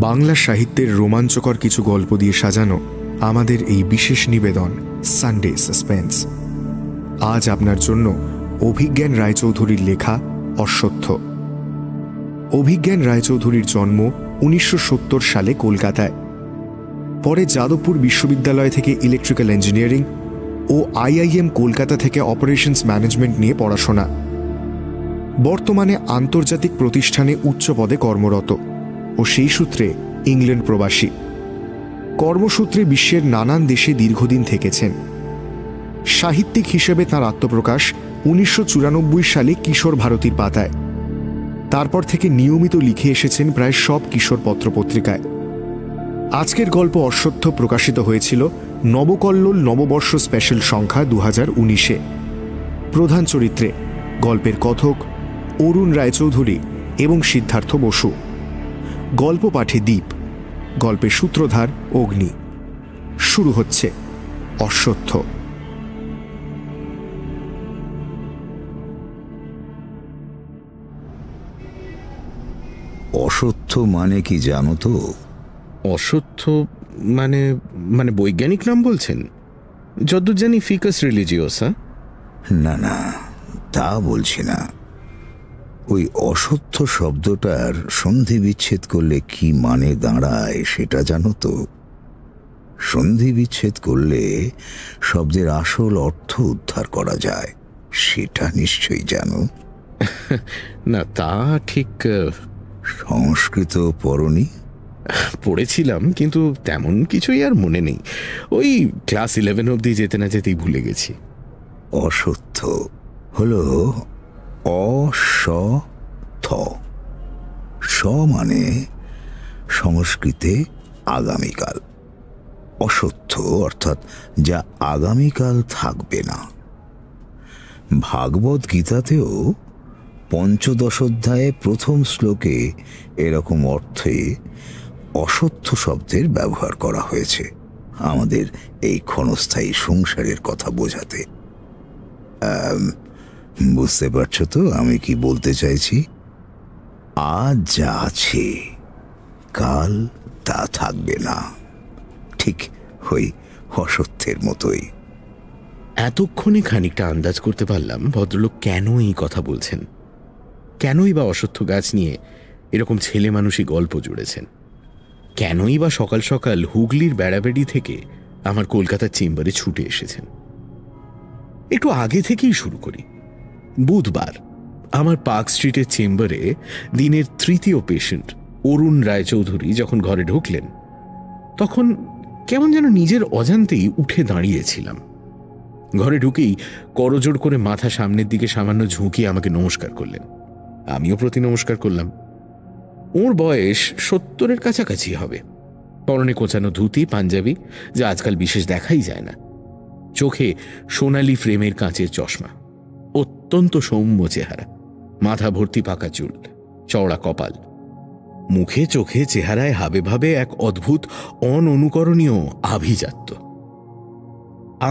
বাংলা সাহিত্যের রোমাঞ্চকর কিছু গল্প দিয়ে সাজানো আমাদের এই বিশেষ নিবেদন সানডে সাসপেন্স। আজ আপনার জন্য অভিজ্ঞান রায়চৌধুরীর লেখা অশ্বত্থ। অভিজ্ঞান রায়চৌধুরীর জন্ম 1970 সালে কলকাতায়। পরে যাদবপুর বিশ্ববিদ্যালয় থেকে ইলেকট্রিক্যাল ইঞ্জিনিয়ারিং ও IIM কলকাতা থেকে অপারেশনস ম্যানেজমেন্ট নিয়ে পড়াশোনা। বর্তমানে আন্তর্জাতিক প্রতিষ্ঠানে উচ্চ পদে কর্মরত ও সেই সূত্রে ইংল্যান্ড প্রবাসী। কর্মসূত্রে বিশ্বের নানান দেশে দীর্ঘদিন থেকেছেন। সাহিত্যিক হিসেবে তাঁর আত্মপ্রকাশ 1994 সালে কিশোর ভারতীর পাতায়। তারপর থেকে নিয়মিত লিখে এসেছেন প্রায় সব কিশোর পত্রপত্রিকায়। আজকের গল্প অশ্বত্থ প্রকাশিত হয়েছিল নবকল্লোল নববর্ষ স্পেশাল সংখ্যা 2019-এ। প্রধান চরিত্রে গল্পের কথক অরুণ রায়চৌধুরী এবং সিদ্ধার্থ বসু। গল্প পাঠে দ্বীপ, গল্পের সূত্রধার অগ্নি। শুরু হচ্ছে অশ্বত্থ। অশ্বত্থ মানে কি জানো তো? অশ্বত্থ মানে মানে বৈজ্ঞানিক নাম বলছেন? যদ্দূর জানি ফিকাস রিলিজিওসা। না না, তা বলছি না। ওই অশ্বত্থ শব্দটার সন্ধি বিচ্ছেদ করলে কি মানে দাঁড়ায় সেটা জানো তো? সন্ধি বিচ্ছেদ করলে শব্দের আসল অর্থ উদ্ধার করা যায়, সেটা নিশ্চয়ই জানো। না, তা ঠিক। সংস্কৃত পড়নি? পড়েছিলাম, কিন্তু তেমন কিছুই আর মনে নেই। ওই ক্লাস 11 অবধি যেতে না যেতেই ভুলে গেছি। অশ্বত্থ হলো অ-স-থ। স মানে সংস্কৃতে আগামীকাল। অশ্বত্থ অর্থাৎ যা আগামীকাল থাকবে না। ভাগবত গীতাতেও 15 অধ্যায়ে প্রথম শ্লোকে এরকম অর্থে অশ্বত্থ শব্দের ব্যবহার করা হয়েছে আমাদের এই ক্ষণস্থায়ী সংসারের কথা বোঝাতে। বুঝতে পারছো তো আমি কি বলতে চাইছি? আজ যা আছে কাল তা থাকবে না, ঠিক ওই অশ্বত্থের মতোই। এতক্ষণে খানিকটা আন্দাজ করতে পারলাম ভদ্রলোক কেন এই কথা বলছেন, কেনই বা অশ্বত্থ গাছ নিয়ে এরকম ছেলে মানুষই গল্প জুড়েছেন, কেনই বা সকাল সকাল হুগলির বেড়াবেড়ি থেকে আমার কলকাতার চেম্বারে ছুটে এসেছেন। একটু আগে থেকেই শুরু করি। বুধবার আমার পার্ক স্ট্রিটের চেম্বারে দিনের তৃতীয় পেশেন্ট অরুণ রায়চৌধুরী যখন ঘরে ঢুকলেন, তখন কেমন যেন নিজের অজান্তেই উঠে দাঁড়িয়েছিলাম। ঘরে ঢুকেই করজোড় করে মাথা সামনের দিকে সামান্য ঝুঁকিয়ে আমাকে নমস্কার করলেন। আমিও প্রতি নমস্কার করলাম। ওর বয়স 70-এর কাছাকাছি হবে। পরনে কোঁচানো ধুতি, পাঞ্জাবি, যা আজকাল বিশেষ দেখাই যায় না। চোখে সোনালি ফ্রেমের কাঁচের চশমা। অত্যন্ত সৌম্য চেহারা, মাথা ভর্তি পাকা চুল, চওড়া কপাল। মুখে চোখে চেহারায় হাবে ভাবে এক অদ্ভুত অননুকরণীয় আভিজাত্য।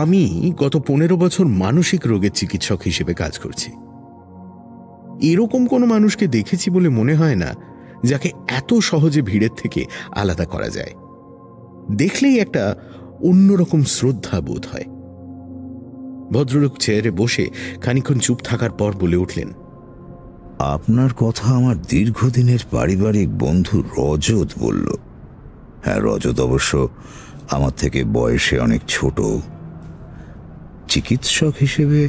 আমি গত 15 বছর মানসিক রোগের চিকিৎসক হিসেবে কাজ করছি। এরকম কোনো মানুষকে দেখেছি বলে মনে হয় না যাকে এত সহজে ভিড়ের থেকে আলাদা করা যায়। দেখলেই একটা অন্যরকম শ্রদ্ধা বোধ হয়। ভদ্রলোক চেয়ারে বসে খানিকক্ষণ চুপ থাকার পর বলে উঠলেন, আপনার কথা আমার দীর্ঘদিনের পারিবারিক বন্ধু রজত বলল। হ্যাঁ, রজত অবশ্য আমার থেকে বয়সে অনেক ছোট। চিকিৎসক হিসেবে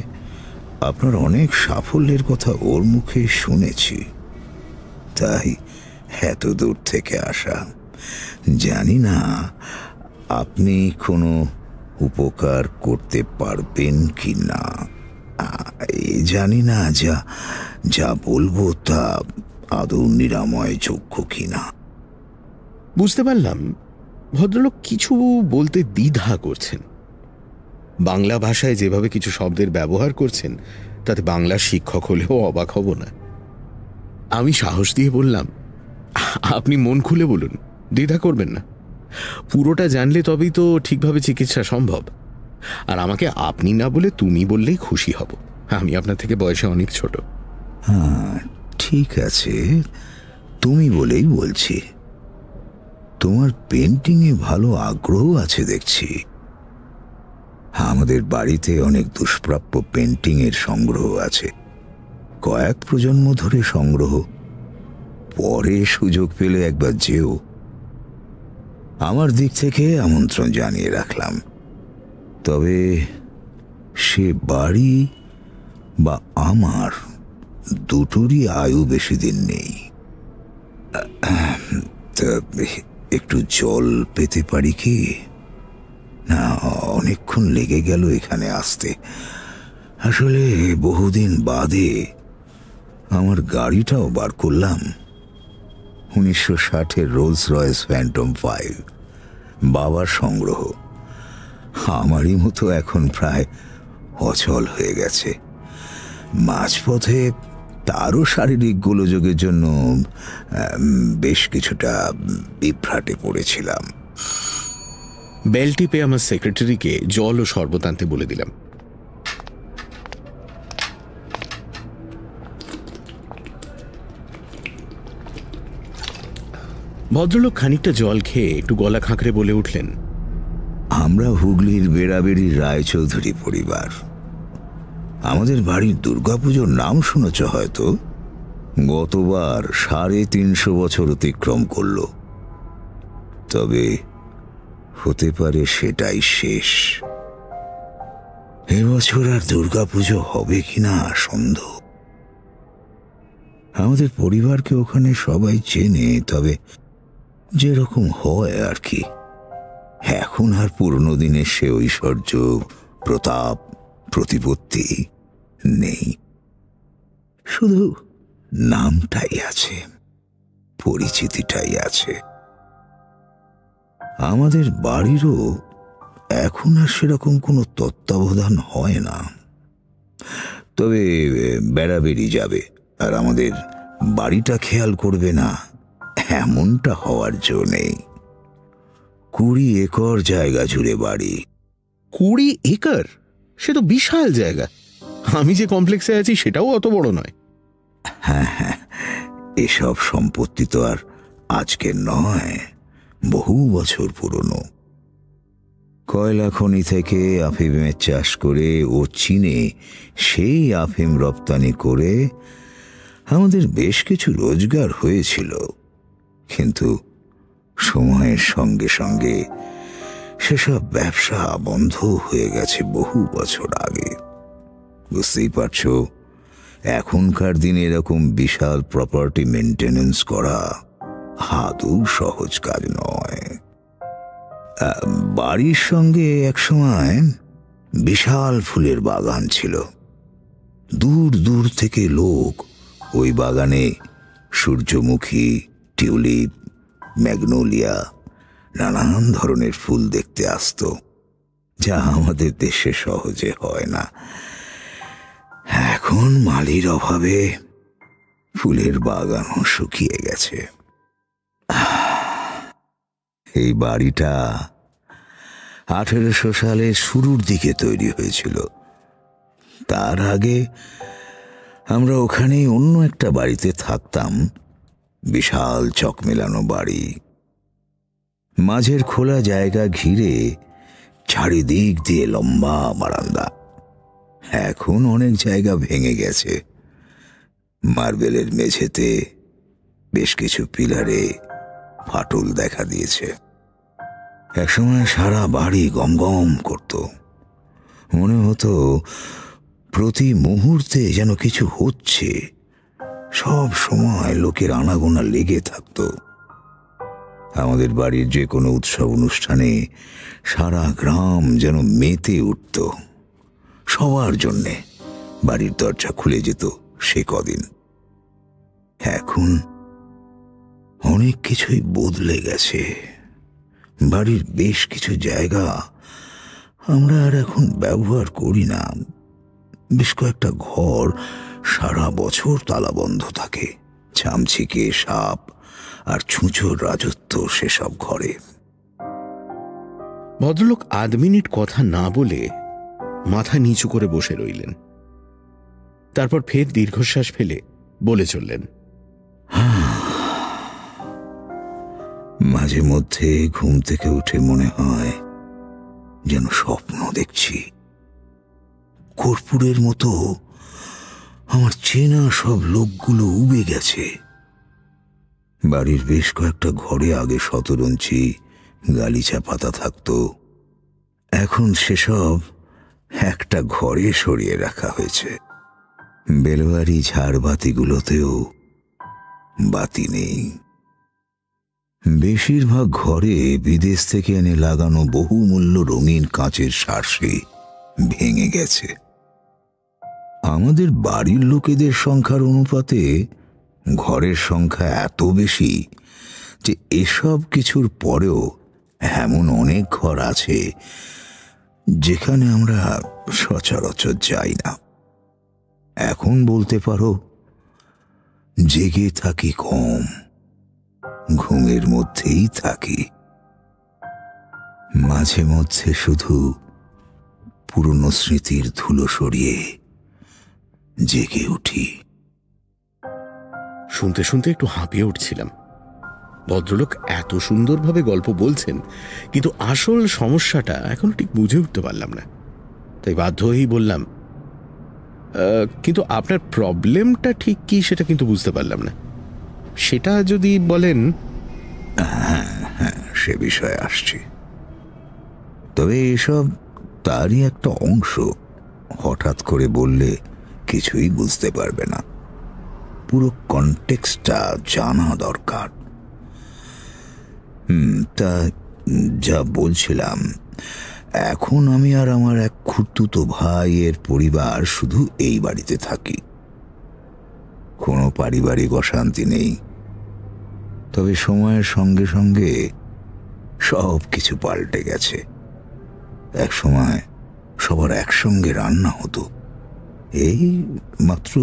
আপনার অনেক সাফল্যের কথা ওর মুখে শুনেছি, তাই এত দূর থেকে আসা। জানি না আপনি কোনো উপকার করতে পারবেন কি না, জানি না যা যা বলবো তা আদৌ নিরাময় যোগ্য কিনা। বুঝতে পারলাম ভদ্রলোক কিছু বলতে দ্বিধা করছেন। বাংলা ভাষায় যেভাবে কিছু শব্দের ব্যবহার করছেন তাতে বাংলার শিক্ষক হলেও অবাক হব না। আমি সাহস দিয়ে বললাম, আপনি মন খুলে বলুন, দ্বিধা করবেন না। পুরোটা জানলে তবেই তো ঠিকভাবে চিকিৎসা সম্ভব। আর আমাকে আপনি না বলে তুমি বললেই খুশি হব। আমি আপনার থেকে বয়সে অনেক ছোট। হ্যাঁ, ঠিক আছে, তুমি বলেই বলছি। তোমার পেন্টিংয়ে ভালো আগ্রহ আছে দেখছি। আমাদের বাড়িতে অনেক দুষ্প্রাপ্য পেন্টিংয়ের সংগ্রহ আছে, কয়েক প্রজন্ম ধরে সংগ্রহ। পরে সুযোগ পেলে একবার যেও। আমার দিক থেকে আমন্ত্রণ জানিয়ে রাখলাম। তবে সে বাড়ি বা আমার দুটোরই আয়ু বেশি দিন নেই। একটু জল পেতে পারি কি? না, অনেকক্ষণ লেগে গেল এখানে আসতে। আসলে বহুদিন বাদে আমার গাড়িটাও বার করলাম। 1960-এর রোলস রয়েস ফ্যান্টম 5, বাবার সংগ্রহ। আমারই মতো এখন প্রায় অচল হয়ে গেছে। মাঝপথে তারও শারীরিক গোলযোগের জন্য বেশ কিছুটা বিভ্রাটে পড়েছিলাম। বেলটি পেয়ে আমার সেক্রেটারিকে জল ও শরবত আনতে বলে দিলাম। ভদ্রলোক খানিকটা জল খেয়ে একটু গলা খাঁকড়ে বলে উঠলেন, আমরা হুগলির বেড়াবেড়ির রায়চৌধুরী পরিবার। আমাদের বাড়ির দুর্গাপুজোর নাম শুনেছ হয়তো। গতবার 350 বছর অতিক্রম করল। তবে হতে পারে সেটাই শেষ। এবছর আর দুর্গাপুজো হবে কিনা সন্দেহ। আমাদের পরিবারকে ওখানে সবাই চেনে, তবে যেরকম হয় আর কি। এখন আর পুরনো দিনের সে ঐশ্বর্য, প্রতাপ, প্রতিপত্তি নেই। শুধু নামটাই আছে, পরিচিতিটাই আছে। আমাদের বাড়িরও এখন আর সেরকম কোনো তত্ত্বাবধান হয় না। তবে বেড়াবেড়ি যাবে আর আমাদের বাড়িটা খেয়াল করবে না, এমনটা হওয়ার জো নেই। 20 একর জায়গা জুড়ে বাড়ি। 20 একর? সে তো বিশাল জায়গা। আমি যে কমপ্লেক্সে আছি সেটাও অত বড় নয়। হ্যাঁ হ্যাঁ, এসব সম্পত্তি তো আর আজকের নয়, বহু বছর পুরনো। কয়লা খনি থেকে আফিমের চাষ করে ও চীনে সেই আফিম রপ্তানি করে আমাদের বেশ কিছু রোজগার হয়েছিল। কিন্তু সময়ের সঙ্গে সঙ্গে সেসব ব্যবসা বন্ধ হয়ে গেছে বহু বছর আগে। বুঝতেই পারছো, এখনকার দিনে এরকম বিশাল প্রপার্টি মেনটেনেন্স করা আদৌ সহজ কাজ নয়। বাড়ির সঙ্গে একসময় বিশাল ফুলের বাগান ছিল। দূর দূর থেকে লোক ওই বাগানে সূর্যমুখী, টিউলিপ, ম্যাগনোলিয়া, নানান ধরনের ফুল দেখতে আসত, যা আমাদের দেশে সহজে হয় না। এখন মালির অভাবে ফুলের বাগানও শুকিয়ে গেছে। এই বাড়িটা 1800 সালের শুরুর দিকে তৈরি হয়েছিল। তার আগে আমরা ওখানেই অন্য একটা বাড়িতে থাকতাম। বিশাল চক মেলানো বাড়ি, মাঝের খোলা জায়গা ঘিরে চারিদিক দিয়ে লম্বা বারান্দা। এখন অনেক জায়গা ভেঙে গেছে। মার্বেলের মেঝেতে বেশ কিছু পিলারে ফাটল দেখা দিয়েছে। একসময় সারা বাড়ি গমগম করত। মনে হতো প্রতি মুহূর্তে যেন কিছু হচ্ছে। সব সময় লোকের আনাগোনা লেগে থাকত। আমাদের বাড়ির যে কোনো উৎসব অনুষ্ঠানে সারা গ্রাম যেন মেতে উঠত। সবার জন্যে বাড়ির দরজা খুলে যেত সে কদিন। এখন অনেক কিছুই বদলে গেছে। বাড়ির বেশ কিছু জায়গা আমরা আর এখন ব্যবহার করি না। বেশ কয়েকটা ঘর সারা বছর তালাবন্ধ থাকে। চামচিকে, সাপ আর ছুঁচোর রাজত্ব সেসব ঘরে। ভদ্রলোক 1 মিনিট কথা না বলে মাথা নিচু করে বসে রইলেন। তারপর ফের দীর্ঘশ্বাস ফেলে বলে চললেন, মাঝে মধ্যে ঘুম থেকে উঠে মনে হয় যেন স্বপ্ন দেখছি। কর্পূরের মতো আমার চেনা সব লোকগুলো উবে গেছে। বাড়ির বেশ কয়েকটা ঘরে আগে শতরঞ্চি গালিচা পাতা থাকত, এখন সেসব একটা ঘরে সরিয়ে রাখা হয়েছে। বেলবাড়ি ঝাড়বাতিগুলোতেও বাতি নেই। বেশিরভাগ ঘরে বিদেশ থেকে এনে লাগানো বহুমূল্য রঙিন কাঁচের শাঁসে ভেঙে গেছে। আমাদের বাড়ির লোকেদের সংখ্যার অনুপাতে ঘরের সংখ্যা এত বেশি যে এসব কিছুর পরেও এমন অনেক ঘর আছে যেখানে আমরা সচরাচর যাই না। এখন বলতে পারো জেগে থাকি কম, ঘুমের মধ্যেই থাকি। মাঝে মধ্যে শুধু পুরনো স্মৃতির ধুলো সরিয়ে জেগে উঠি। শুনতে শুনতে একটু হাঁপিয়ে উঠছিলাম। ভদ্রলোক এত সুন্দরভাবে গল্প বলছেন, কিন্তু আসল সমস্যাটা এখন ঠিক বুঝে উঠতে পারলাম না। তাই বাধ্য হয়েই বললাম, কিন্তু আপনার প্রবলেমটা ঠিক কি সেটা কিন্তু বুঝতে পারলাম না। সেটা যদি বলেন। হ্যাঁ, সে বিষয়ে আসছি। তবে এসব তারই একটা অংশ। হঠাৎ করে বললে কিছুই বুঝতে পারবে না। পুরো কনটেক্সটটা জানা দরকার। তা যা বলছিলাম, এখন আমি আর আমার এক খুড়তুতো ভাইয়ের পরিবার শুধু এই বাড়িতে থাকি। কোনো পারিবারিক অশান্তি নেই, তবে সময়ের সঙ্গে সঙ্গে সব কিছু পাল্টে গেছে। এক সময় সবার একসঙ্গে রান্না হতো। এই মাত্র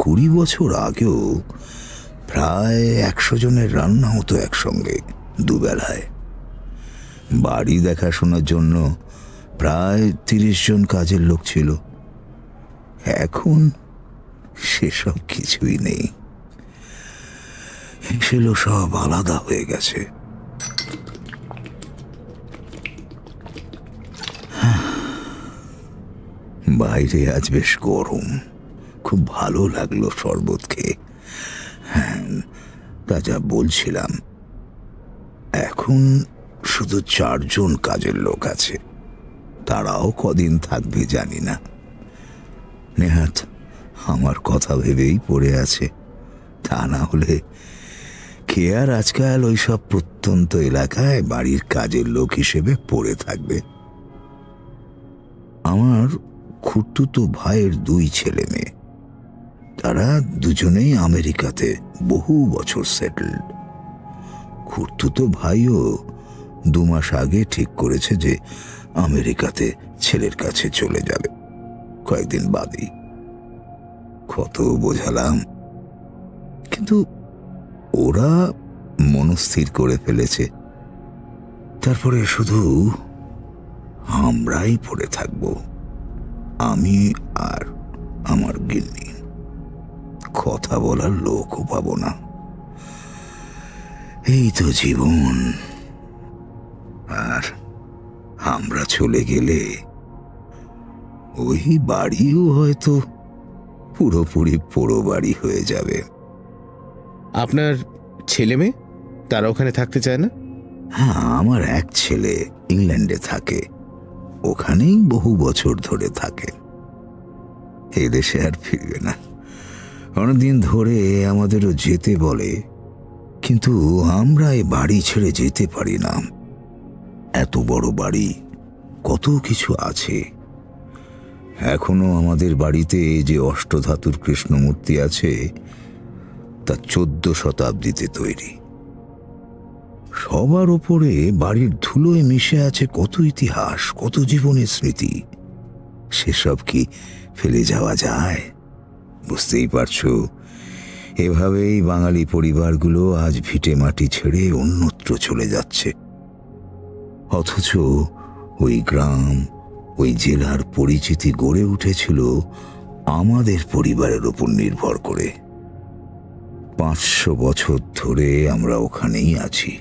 20 বছর আগেও প্রায় 100 জনের রান্না হতো একসঙ্গে দুবেলায়। বাড়ি দেখাশোনার জন্য প্রায় 30 জন কাজের লোক ছিল। এখন সেসব কিছুই নেই। ছিল সব আলাদা হয়ে গেছে। বাইরে আজ বেশ গরম, খুব ভালো লাগলো শরবত খেয়ে। হ্যাঁ, তা যা বলছিলাম, এখন শুধু 4 জন কাজের লোক আছে। তারাও কদিন থাকবে জানি না। নেহাত আমার কথা ভেবেই পড়ে আছে। তা না হলে কে আর আজকাল ওইসব প্রত্যন্ত এলাকায় বাড়ির কাজের লোক হিসেবে পড়ে থাকবে। আমার খুড়তুতো ভাইয়ের 2 ছেলে মেয়ে। তারা দুজনেই আমেরিকাতে বহু বছর সেটেলড। খুড়তুতো ভাইও 2 মাস আগে ঠিক করেছে যে আমেরিকাতে ছেলের কাছে চলে যাবে কয়েকদিন বাদেই। কত বোঝালাম, কিন্তু ওরা মনস্থির করে ফেলেছে। তারপরে শুধু আমরাই পড়ে থাকব, আমি আর আমার গিন্নি। কথা বলার লোকও পাবো না। এই তো জীবন। আর আমরা চলে গেলে ওই বাড়িও হয়তো পুরোপুরি পোড়ো বাড়ি হয়ে যাবে। আপনার ছেলে মেয়ে তারা ওখানে থাকতে চায় না? হ্যাঁ, আমার এক ছেলে ইংল্যান্ডে থাকে। ওখানেই বহু বছর ধরে থাকে। এদেশে আর ফিরবে না। অনেকদিন ধরে আমাদেরও যেতে বলে, কিন্তু আমরা এই বাড়ি ছেড়ে যেতে পারি না। এত বড় বাড়ি, কত কিছু আছে। এখনো আমাদের বাড়িতে যে অষ্টধাতুর কৃষ্ণমূর্তি আছে তা 14 শতাব্দীতে তৈরি। সবার ওপরে বাড়ির ধুলোয় মিশে আছে কত ইতিহাস, কত জীবনের স্মৃতি। সেসব কি ফেলে যাওয়া যায়? বুঝতেই পারছো, এভাবেই বাঙালি পরিবারগুলো আজ ভিটে মাটি ছেড়ে অন্যত্র চলে যাচ্ছে। অথচ ওই গ্রাম, ওই জেলার পরিচিতি গড়ে উঠেছিল আমাদের পরিবারের উপর নির্ভর করে। 500 বছর ধরে আমরা ওখানেই আছি।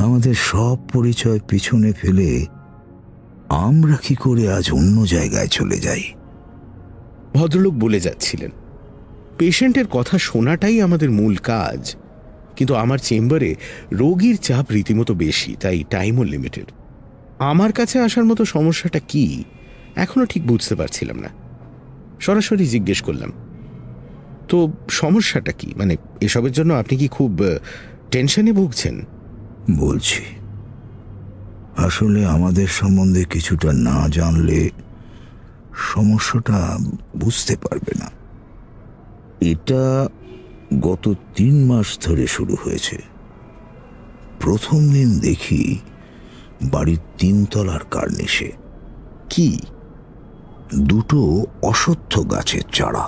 আমাদের সব পরিচয় পিছনে ফেলে আমরা কি করে আজ অন্য জায়গায় চলে যাই? ভদ্রলোক বলে যাচ্ছিলেন, পেশেন্টের কথা শোনাটাই আমাদের মূল কাজ, কিন্তু আমার চেম্বারে রোগীর চাপ রীতিমতো বেশি, তাই টাইমও লিমিটেড। আমার কাছে আসার মতো সমস্যাটা কি এখনো ঠিক বুঝতে পারছিলাম না। সরাসরি জিজ্ঞেস করলাম, তো সমস্যাটা কি? মানে এসবের জন্য আপনি কি খুব টেনশনে ভুগছেন? বলছি, আসলে আমাদের সম্বন্ধে কিছুটা না জানলে সমস্যাটা বুঝতে পারবে না। এটা গত 3 মাস ধরে শুরু হয়েছে। প্রথম দিন দেখি বাড়ির 3 তলার কার্নিশে কি? 2টো অশ্বত্থ গাছের চারা।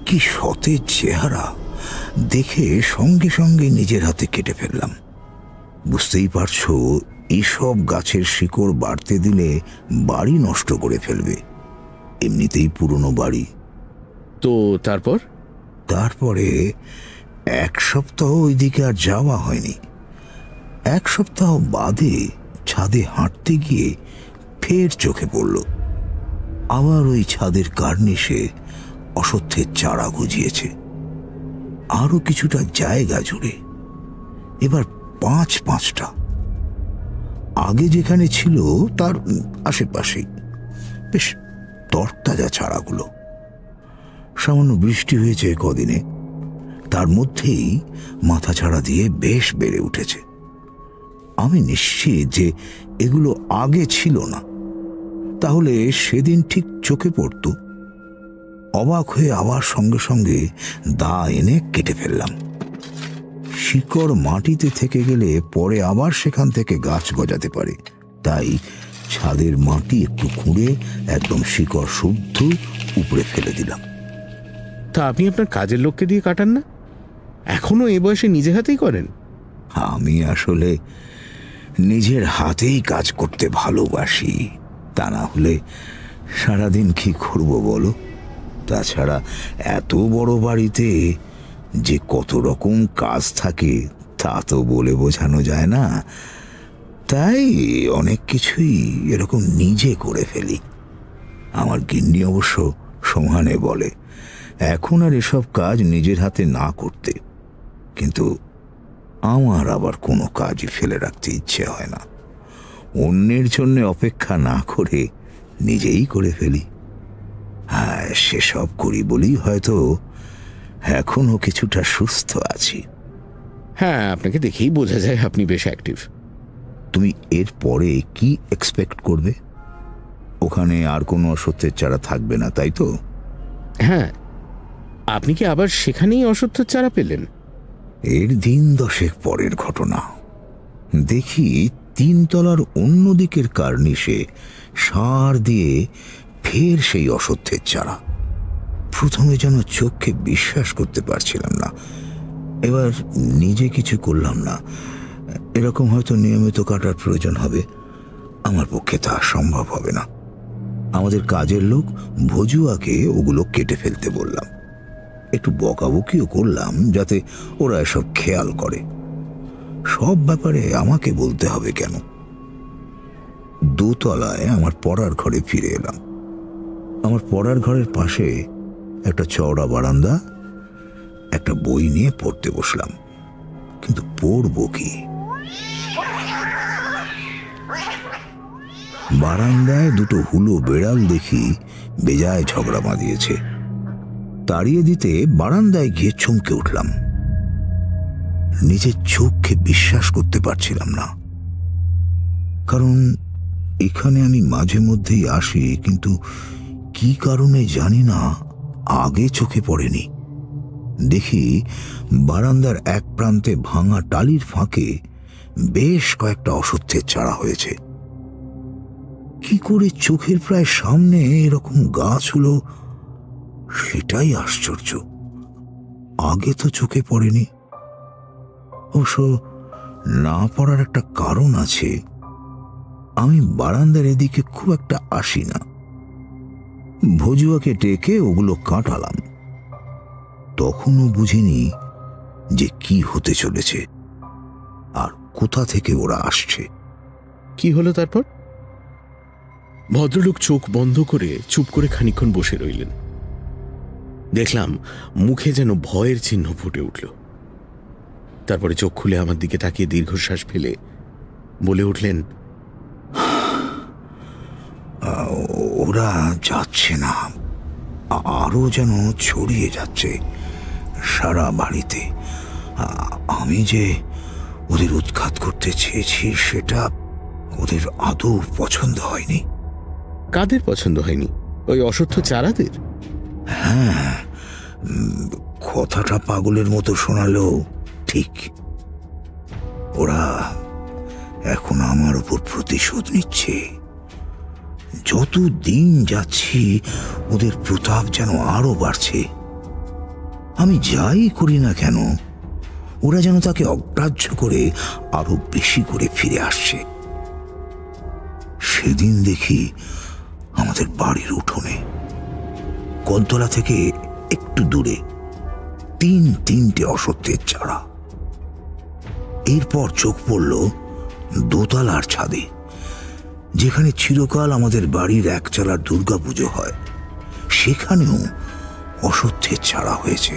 কি সতেজ চেহারা দেখে সঙ্গে সঙ্গে নিজের হাতে কেটে ফেললাম। বুঝতেই পারছো, এসব গাছের শিকড় বাড়তে দিলে বাড়ি নষ্ট করে ফেলবে। এমনিতেই পুরনো বাড়ি। তো তারপরে 1 সপ্তাহ ওইদিকে আর যাওয়া হয়নি। 1 সপ্তাহ বাদে ছাদে হাঁটতে গিয়ে ফের চোখে পড়ল, আবার ওই ছাদের কার্নিশে অশ্বত্থের চারা গজিয়েছে। আরো কিছুটা জায়গা জুড়ে, এবার 5-5টা। আগে যেখানে ছিল তার আশেপাশেই বেশ তরতাজা চারাগুলো। সামান্য বৃষ্টি হয়েছে কদিনে, তার মধ্যেই মাথা ছাড়া দিয়ে বেশ বেড়ে উঠেছে। আমি নিশ্চিত যে এগুলো আগে ছিল না, তাহলে সেদিন ঠিক চোখে পড়ত। অবাক হয়ে আবার সঙ্গে সঙ্গে দা এনে কেটে ফেললাম। শিকড় মাটিতে থেকে গেলে পরে আবার সেখান থেকে গাছ গজাতে পারে, তাই ছাদের মাটি একটু খুঁড়ে একদম শিকড় শুদ্ধ উপরে ফেলে দিলাম। তা আপনি আপনার কাজের লোককে দিয়ে কাটান না? এখনো এ বয়সে নিজে হাতেই করেন? আমি আসলে নিজের হাতেই কাজ করতে ভালোবাসি। তা না হলে সারাদিন কি করব বলো? তাছাড়া এত বড় বাড়িতে যে কত রকম কাজ থাকে তা তো বলে বোঝানো যায় না। তাই অনেক কিছুই এরকম নিজে করে ফেলি। আমার গিন্নি অবশ্য সমানে বলে এখন আর এসব কাজ নিজের হাতে না করতে, কিন্তু আমার আবার কোনো কাজই ফেলে রাখতে ইচ্ছে হয় না। অন্যের জন্য অপেক্ষা না করে নিজেই করে ফেলি। হ্যাঁ, সেসব করি বলেই হয়তো এখনো কিছুটা সুস্থ আছি। হ্যাঁ, আপনাকে দেখেই বোঝা যায় আপনি বেশ অ্যাক্টিভ। তুমি এর পরে কি এক্সপেক্ট করবে? ওখানে আর কোনো অশ্বত্থের চারা থাকবে না, তাই তো? হ্যাঁ, আপনি কি আবার সেখানেই অশ্বত্থের চারা পেলেন? এর দিন 10 পরের ঘটনা। দেখি 3 তলার অন্যদিকের কার্নিশে সার দিয়ে ফের সেই অশ্বত্থের চারা। প্রথমে যেন চোখে বিশ্বাস করতে পারছিলাম না। এবার নিজে কিছু করলাম না। এরকম হয়তো নিয়মিত কাটার প্রয়োজন হবে। আমার পক্ষে তা সম্ভব হবে না। আমাদের কাজের লোক ভজুয়াকে ওগুলো কেটে ফেলতে বললাম। একটু বকাবকিও করলাম যাতে ওরা এসব খেয়াল করে। সব ব্যাপারে আমাকে বলতে হবে কেন? 2 তলায় আমার পড়ার ঘরে ফিরে এলাম। আমার পড়ার ঘরের পাশে একটা চওড়া বারান্দা। একটা বই নিয়ে পড়তে বসলাম, কিন্তু পড়ব কি? বারান্দায় 2টো হুলো বেড়াল দেখি বেজায় ঝগড়া বাঁধিয়েছে। তাড়িয়ে দিতে বারান্দায় গিয়ে চমকে উঠলাম। নিজের চোখকে বিশ্বাস করতে পারছিলাম না, কারণ এখানে আমি মাঝে মধ্যেই আসি, কিন্তু কি কারণে জানি না আগে চোখে পড়েনি। দেখি বারান্দার এক প্রান্তে ভাঙা টালির ফাঁকে বেশ কয়েকটা অশ্বত্থের চারা হয়েছে। কি করে চোখের প্রায় সামনে এরকম গাছ হলো সেটাই আশ্চর্য। আগে তো চোখে পড়েনি। অবশ্য না পড়ার একটা কারণ আছে। আমি বারান্দার এদিকে খুব একটা আসি না। ভজুয়াকে ডেকে ওগুলো কাটালাম। তখনও বুঝিনি যে কি হতে চলেছে। আর কোথা থেকে ওরা আসছে। কি হলো তারপর? ভদ্রলোক চোখ বন্ধ করে চুপ করে খানিকক্ষণ বসে রইলেন। দেখলাম মুখে যেন ভয়ের চিহ্ন ফুটে উঠল। তারপরে চোখ খুলে আমার দিকে তাকিয়ে দীর্ঘশ্বাস ফেলে বলে উঠলেন, ওরা যাচ্ছে না, আরো যেন ছড়িয়ে যাচ্ছে সারা বাড়িতে। আমি যে ওদের উৎখাত করতে চেয়েছি সেটা ওদের আদৌ পছন্দ হয়নি। কাদের পছন্দ হয়নি? ওই অশ্বত্থ চারাদের? হ্যাঁ, কথাটা পাগলের মতো শোনালেও ঠিক। ওরা এখন আমার উপর প্রতিশোধ নিচ্ছে। যত দিন যাচ্ছি ওদের প্রতাপ যেন আরো বাড়ছে। আমি যাই করি না কেন ওরা যেন তাকে অগ্রাহ্য করে আরো বেশি করে ফিরে আসছে। সেদিন দেখি আমাদের বাড়ির উঠোনে কলতলা থেকে একটু দূরে তিনটে অশ্বত্থের চারা। এরপর চোখ পড়ল দোতলার ছাদে, যেখানে চিরকাল আমাদের বাড়ির একচালার দুর্গাপুজো হয়। সেখানেও অশ্বত্থের চারা হয়েছে,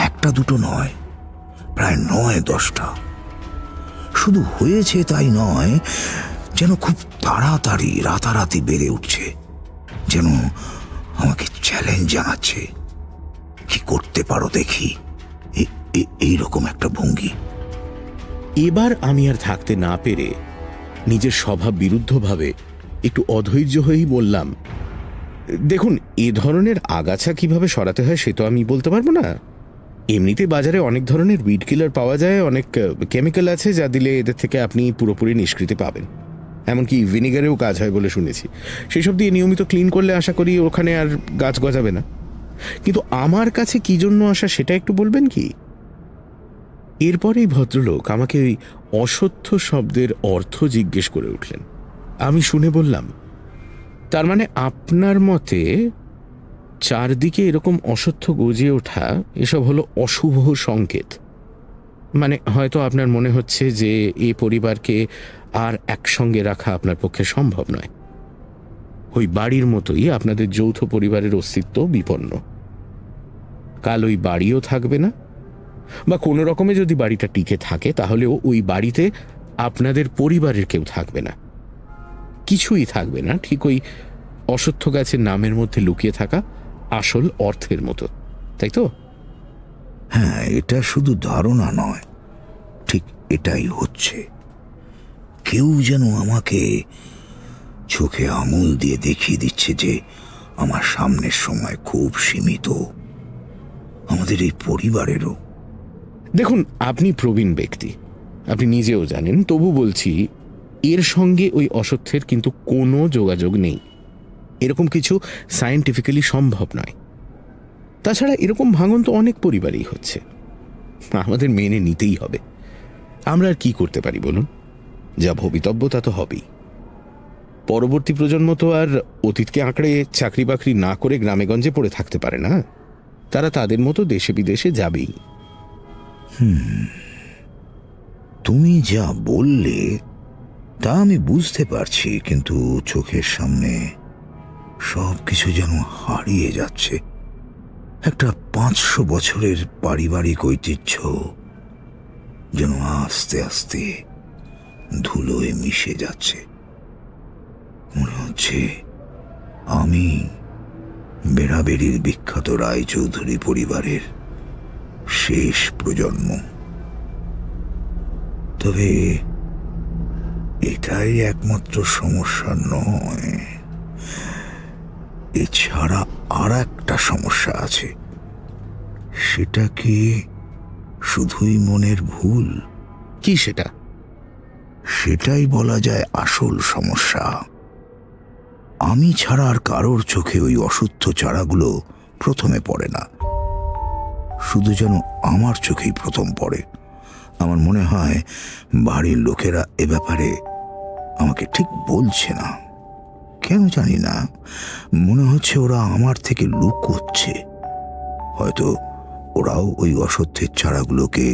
একটা দুটো নয়, প্রায় 9-10টা। শুধু হয়েছে তাই নয়, যেন খুব তাড়াতাড়ি রাতারাতি বেড়ে উঠছে, যেন আমাকে চ্যালেঞ্জ জানাচ্ছে, কি করতে পারো দেখি, এইরকম একটা ভঙ্গি। এবার আমি আর থাকতে না পেরে নিজের স্বভাব বিরুদ্ধভাবে একটু অধৈর্য হয়েই বললাম, দেখুন, এ ধরনের আগাছা কিভাবে সরাতে হয় সে তো আমি বলতে পারবো না। এমনিতে বাজারে অনেক ধরনের উইড কিলার পাওয়া যায়, অনেক কেমিক্যাল আছে যা দিলে এদের থেকে আপনি পুরোপুরি নিষ্কৃতি পাবেন। এমনকি ভিনিগারেও কাজ হয় বলে শুনেছি। সেই সব দিয়ে নিয়মিত ক্লিন করলে আশা করি ওখানে আর গাছ গজাবে না। কিন্তু আমার কাছে কি জন্য আসা সেটা একটু বলবেন কি? এরপরেই ভদ্রলোক আমাকে ওই অসত্য শব্দের অর্থ জিজ্ঞেস করে উঠলেন। আমি শুনে বললাম, তার মানে আপনার মতে চারদিকে এরকম অসত্য গজিয়ে ওঠা এসব হলো অশুভ সংকেত? মানে হয়তো আপনার মনে হচ্ছে যে এই পরিবারকে আর একসঙ্গে রাখা আপনার পক্ষে সম্ভব নয়। ওই বাড়ির মতোই আপনাদের যৌথ পরিবারের অস্তিত্ব বিপন্ন। কাল ওই বাড়িও থাকবে না, বা কোনো রকমে যদি বাড়িটা টিকে থাকে তাহলেও ওই বাড়িতে আপনাদের পরিবারের কেউ থাকবে না, কিছুই থাকবে না, ঠিক ওই অশ্বত্থ গাছের নামের মধ্যে লুকিয়ে থাকা আসল অর্থের মতো, তাই তো? হ্যাঁ, এটা শুধু ধারণা নয়, ঠিক এটাই হচ্ছে। কেউ যেন আমাকে চোখে আঙুল দিয়ে দেখিয়ে দিচ্ছে যে আমার সামনের সময় খুব সীমিত, আমাদের এই পরিবারেরও। দেখুন, আপনি প্রবীণ ব্যক্তি, আপনি নিজেও জানেন, তবু বলছি এর সঙ্গে ওই অসত্যের কিন্তু কোনো যোগাযোগ নেই। এরকম কিছু সায়েন্টিফিক্যালি সম্ভব নয়। তাছাড়া এরকম ভাঙন তো অনেক পরিবারেই হচ্ছে, আমাদের মেনে নিতেই হবে। আমরা আর কি করতে পারি বলুন? যা ভবিতব্য তা তো হবেই। পরবর্তী প্রজন্ম তো আর অতীতকে আঁকড়ে চাকরি বাকরি না করে গ্রামেগঞ্জে পড়ে থাকতে পারে না, তারা তাদের মতো দেশে বিদেশে যাবেই। তুমি যা বললে তা আমি বুঝতে পারছি, কিন্তু চোখের সামনে সবকিছু যেন হারিয়ে যাচ্ছে। একটা 500 বছরের পারিবারিক ঐতিহ্য যেন আস্তে আস্তে ধুলোয় মিশে যাচ্ছে। মনে হচ্ছে আমি বেড়াবেড়ির বিখ্যাত রায়চৌধুরী পরিবারের শেষ প্রজন্ম। তবে এটাই একমাত্র সমস্যা নয়, এছাড়া আর একটা সমস্যা আছে। সেটা কি শুধুই মনের ভুল? কি সেটা? সেটাই বলা যায় আসল সমস্যা। আমি ছাড়া আর কারোর চোখে ওই অশুদ্ধ চারাগুলো প্রথমে পড়ে না, শুধু যেন আমার চোখেই প্রথম পড়ে। আমার মনে হয় বাড়ির লোকেরা এ ব্যাপারে আমাকে ঠিক বলছে না, কেন জানি না। মনে হচ্ছে ওরা আমার থেকে লুকোচ্ছে। হয়তো ওরাও ওই অসত্যের চারাগুলোকে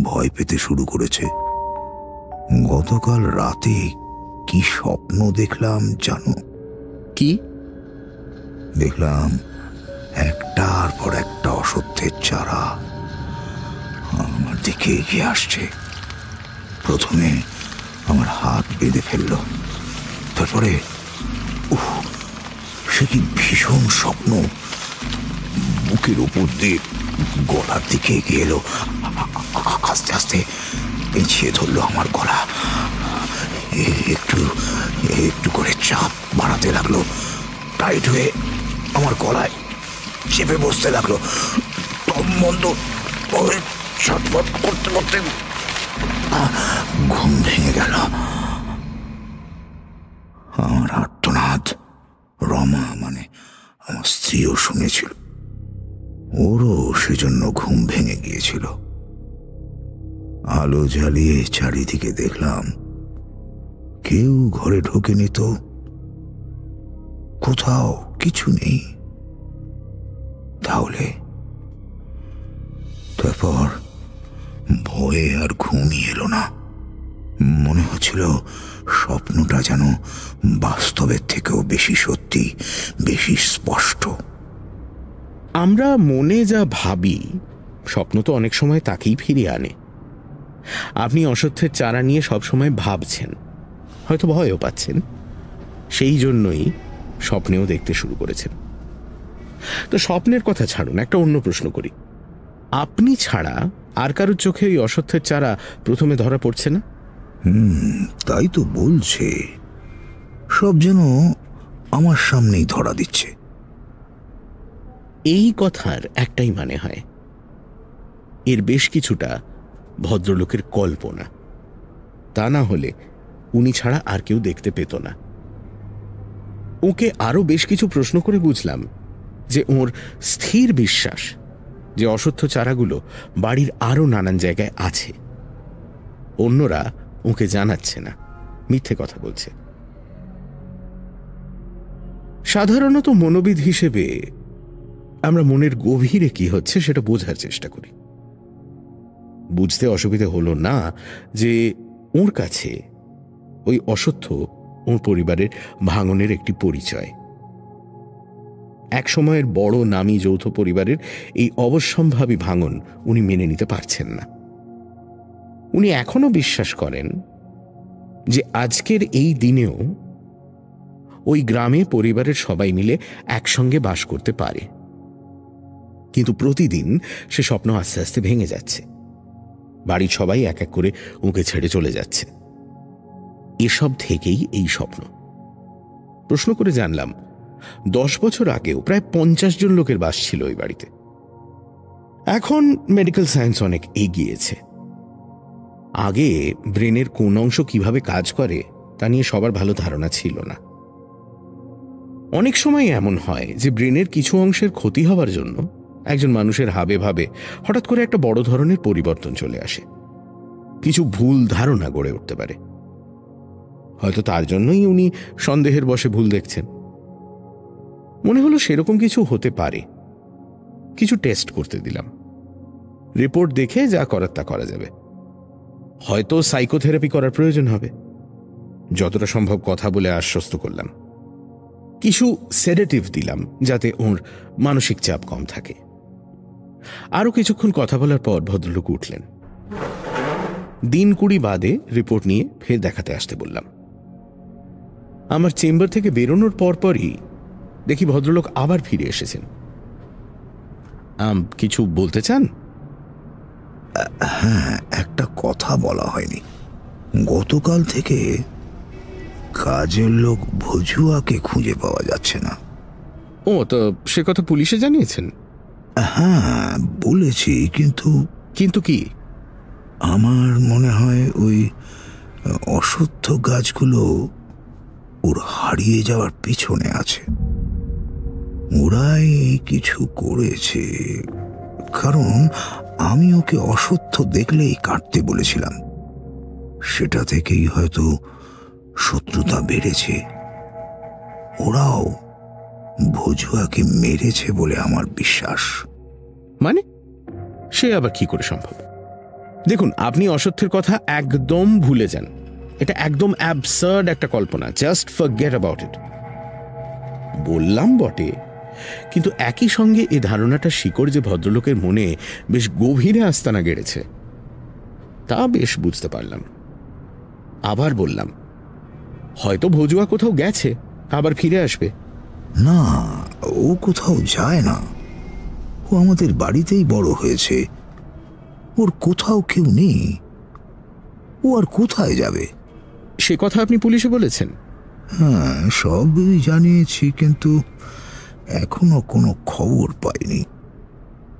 ভয় পেতে শুরু করেছে। গতকাল রাতে কি স্বপ্ন দেখলাম জানো? কি দেখলাম একটার পর একটা অসত্যের চারা আমার দিকে এগিয়ে আসছে। প্রথমে আমার হাত বেঁধে ফেলল, তারপরে সে কি ভীষণ স্বপ্ন বুকের উপর দিয়ে গলার দিকে এগিয়ে এলো। আস্তে আস্তে পেঁচিয়ে ধরলো আমার গলা, একটু একটু করে চাপ বাড়াতে লাগলো, টাইট হয়ে আমার গলায় চেপে বসতে লাগলো। দম বন্ধ করে ছটফট করতে করতে ঘুম ভেঙে গেল। আমার আর্তনাদ রমা, মানে আমার স্ত্রীও শুনেছিল। ওরও সেজন্য ঘুম ভেঙে গিয়েছিল। আলো জ্বালিয়ে চারিদিকে দেখলাম কেউ ঘরে ঢোকেনি, তো কোথাও কিছু নেই। তাহলে তারপর ভয়ে আর ঘুমই এলো না। মনে হচ্ছিল স্বপ্নটা যেন বাস্তবের থেকেও বেশি সত্যি, বেশি স্পষ্ট। আমরা মনে যা ভাবি স্বপ্ন তো অনেক সময় তাকেই ফিরিয়ে আনে। আপনি অসত্যের চারা নিয়ে সবসময় ভাবছেন, হয়তো ভয়ও পাচ্ছেন, সেই জন্যই স্বপ্নেও দেখতে শুরু করেছেন। তো স্বপ্নের কথা ছাড়ুন, একটা অন্য প্রশ্ন করি। আপনি ছাড়া আর কারোর চোখে ওই অসত্যের চারা প্রথমে ধরা পড়ছে না? তাই তো বলছে, সব যেন আমার সামনেই ধরা দিচ্ছে। এই কথার একটাই মানে হয়, এর বেশ কিছুটা ভদ্রলোকের কল্পনা। তা না হলে উনি ছাড়া আর কেউ দেখতে পেত না। ওকে আরো বেশ কিছু প্রশ্ন করে বুঝলাম যে ওর স্থির বিশ্বাস যে অসত্য চারাগুলো বাড়ির আরো নানান জায়গায় আছে। অন্যরা ওকে জানাচ্ছে না, মিথ্যে কথা বলছে। সাধারণত মনোবিদ হিসেবে আমরা মনের গভীরে কি হচ্ছে সেটা বোঝার চেষ্টা করি। বুঝতে অসুবিধে হলো না যে ওর কাছে ওই অসত্য ওর পরিবারের ভাঙনের একটি পরিচয়। এক সময়ের বড় নামী যৌথ পরিবারের এই অবশ্যম্ভাবী ভাঙন উনি মেনে নিতে পারছেন না। উনি এখনো বিশ্বাস করেন যে আজকের এই দিনেও ওই গ্রামে পরিবারের সবাই মিলে একসঙ্গে বাস করতে পারে, কিন্তু প্রতিদিন সে স্বপ্ন আস্তে আস্তে ভেঙে যাচ্ছে। বাড়ির সবাই এক এক করে ওকে ছেড়ে চলে যাচ্ছে। এসব থেকেই এই স্বপ্ন। প্রশ্ন করে জানলাম 10 বছর আগেও প্রায় 50 জন লোকের বাস ছিল ওই বাড়িতে। এখন মেডিকেল সায়েন্স অনেক এগিয়েছে। আগে ব্রেনের কোন অংশ কিভাবে কাজ করে তা নিয়ে সবার ভালো ধারণা ছিল না। অনেক সময় এমন হয় যে ব্রেনের কিছু অংশের ক্ষতি হওয়ার জন্য একজন মানুষের হাবে ভাবে হঠাৎ করে একটা বড় ধরনের পরিবর্তন চলে আসে। কিছু ভুল ধারণা গড়ে উঠতে পারে। হয়তো তার জন্যই উনি সন্দেহের বশে ভুল দেখছেন। মনে হলো সেরকম কিছু হতে পারে। কিছু টেস্ট করতে দিলাম। রিপোর্ট দেখে যা করার তা করা যাবে। হয়তো সাইকোথেরাপি করার প্রয়োজন হবে। যতটা সম্ভব কথা বলে আশ্বস্ত করলাম। কিছু সেডেটিভ দিলাম যাতে ওর মানসিক চাপ কম থাকে। আরো কিছুক্ষণ কথা বলার পর ভদ্রলোক উঠলেন। দিন 20 বাদে রিপোর্ট নিয়ে ফের দেখাতে আসতে বললাম। আমার চেম্বার থেকে বেরোনোর পরপরই দেখি ভদ্রলোক আবার ফিরে এসেছেন। কিছু বলতে চান? হ্যাঁ, একটা কথা বলা হয়নি। গতকাল থেকে কাজের লোক ভজুয়াকে খুঁজে পাওয়া যাচ্ছে না। ও, তো সে কথা পুলিশে জানিয়েছেন? হ্যাঁ বলেছি, কিন্তু কিন্তু কি? আমার মনে হয় ওই অসত্য গাছগুলো ওর হারিয়ে যাওয়ার পিছনে আছে। ওরাই কিছু করেছে, কারণ আমি ওকে অসত্য দেখলেই কাটতে বলেছিলাম। সেটা থেকেই হয়তো শত্রুতা বেড়েছে। ওরাও ভজুয়াকে মেরেছে বলে আমার বিশ্বাস। মানে সে আবার কি করে সম্ভব? দেখুন, আপনি অসত্যের কথা একদম ভুলে যান। এটা একদম অ্যাবসার্ড একটা কল্পনা, জাস্ট ফরগেট অ্যাবাউট ইট। বললাম বটে, কিন্তু একই সঙ্গে এই ধারণাটা শিকড় যে ভদ্রলোকের মনে বেশ গভীরে আস্তানা গেড়েছে তা বেশ বুঝতে পারলাম। আবার বললাম, হয়তো ভজুয়া কোথাও গেছে, আবার ফিরে আসবে। না, ও কোথাও যায় না। ও আমাদের বাড়িতেই বড় হয়েছে। ওর কোথাও কেউ নেই। ও আর কোথায় যাবে? সে কথা আপনি পুলিশে বলেছেন? হ্যাঁ, সবই জানিয়েছি, কিন্তু এখনো কোনো খবর পাইনি।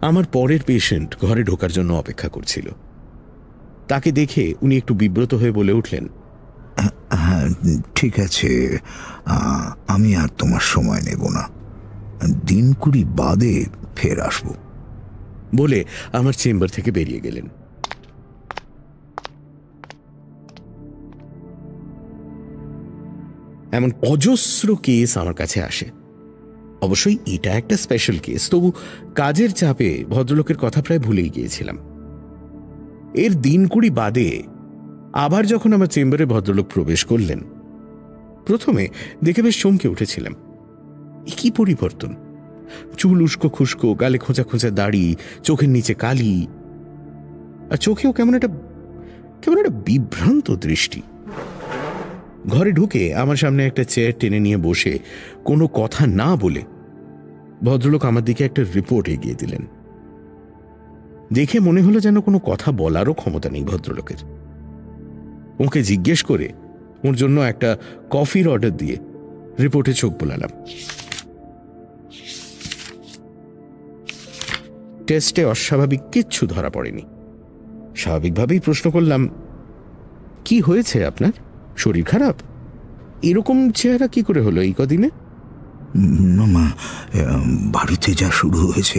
আমার পরের পেশেন্ট ঘরে ঢোকার জন্য অপেক্ষা করছিল। তাকে দেখে উনি একটু বিব্রত হয়ে বলে উঠলেন, হ্যাঁ ঠিক আছে, আমি আর তোমার সময় নেব না, দিন 20 বাদে ফের আসবো বলে আমার চেম্বার থেকে বেরিয়ে গেলেন। এমন অজস্র কেস আমার কাছে আসে। অবশ্যই এটা একটা স্পেশাল কেস, তবু কাজের চাপে ভদ্রলোকের কথা প্রায় ভুলেই গিয়েছিলাম। এর দিন 20 বাদে আবার যখন আমার চেম্বারে ভদ্রলোক প্রবেশ করলেন, প্রথমে দেখে বেশ চমকে উঠেছিলাম। কি পরিবর্তন! চুল উস্কো খুস্কো, গালে খোঁচা খোঁচা দাড়ি, চোখের নিচে কালি, আর চোখেও কেমন একটা বিভ্রান্ত দৃষ্টি। ঘরে ঢুকে আমার সামনে একটা চেয়ার টেনে নিয়ে বসে কোনো কথা না বলে ভদ্রলোক আমার দিকে একটা রিপোর্ট এগিয়ে দিলেন। দেখে মনে হলো যেন কোনো কথা বলারও ক্ষমতা নেই ভদ্রলোকের। ওকে জিজ্ঞেস করে ওর জন্য একটা কফির অর্ডার দিয়ে রিপোর্টে চোখ বোলালাম। টেস্টে অস্বাভাবিক কিচ্ছু ধরা পড়েনি। স্বাভাবিকভাবেই প্রশ্ন করলাম, কি হয়েছে আপনার? শরীর খারাপ? এরকম চেহারা কি করে হলো এই কদিনে? না মা, বাড়িতে যা শুরু হয়েছে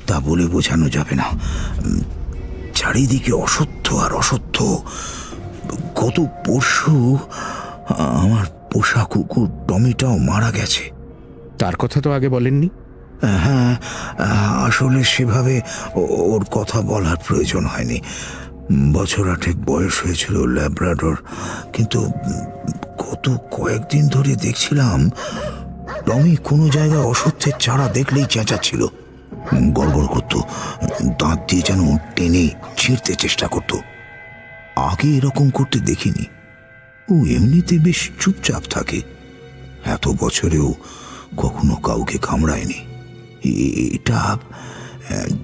তা বলে বোঝানো যাবে না। চারিদিকে অসত্য আর অসত্য। গত পরশু আমার পোষা কুকুর টমিটাও মারা গেছে। তার কথা তো আগে বলেননি। হ্যাঁ, আসলে সেভাবে ওর কথা বলার প্রয়োজন হয়নি। 8 বছর বয়স হয়েছিল, ল্যাব্রাডর। কিন্তু গত কয়েকদিন ধরে দেখছিলাম টমি কোনো জায়গায় অসত্যের চারা দেখলেই চেঁচাচ্ছিল, গড়গড় করতো, দাঁত দিয়ে যেন টেনে ছিঁড়তে চেষ্টা করত। আগে এরকম করতে দেখিনি। ও এমনিতে বেশ চুপচাপ থাকে, এত বছরেও কখনো কাউকে কামড়ায়নি। এটা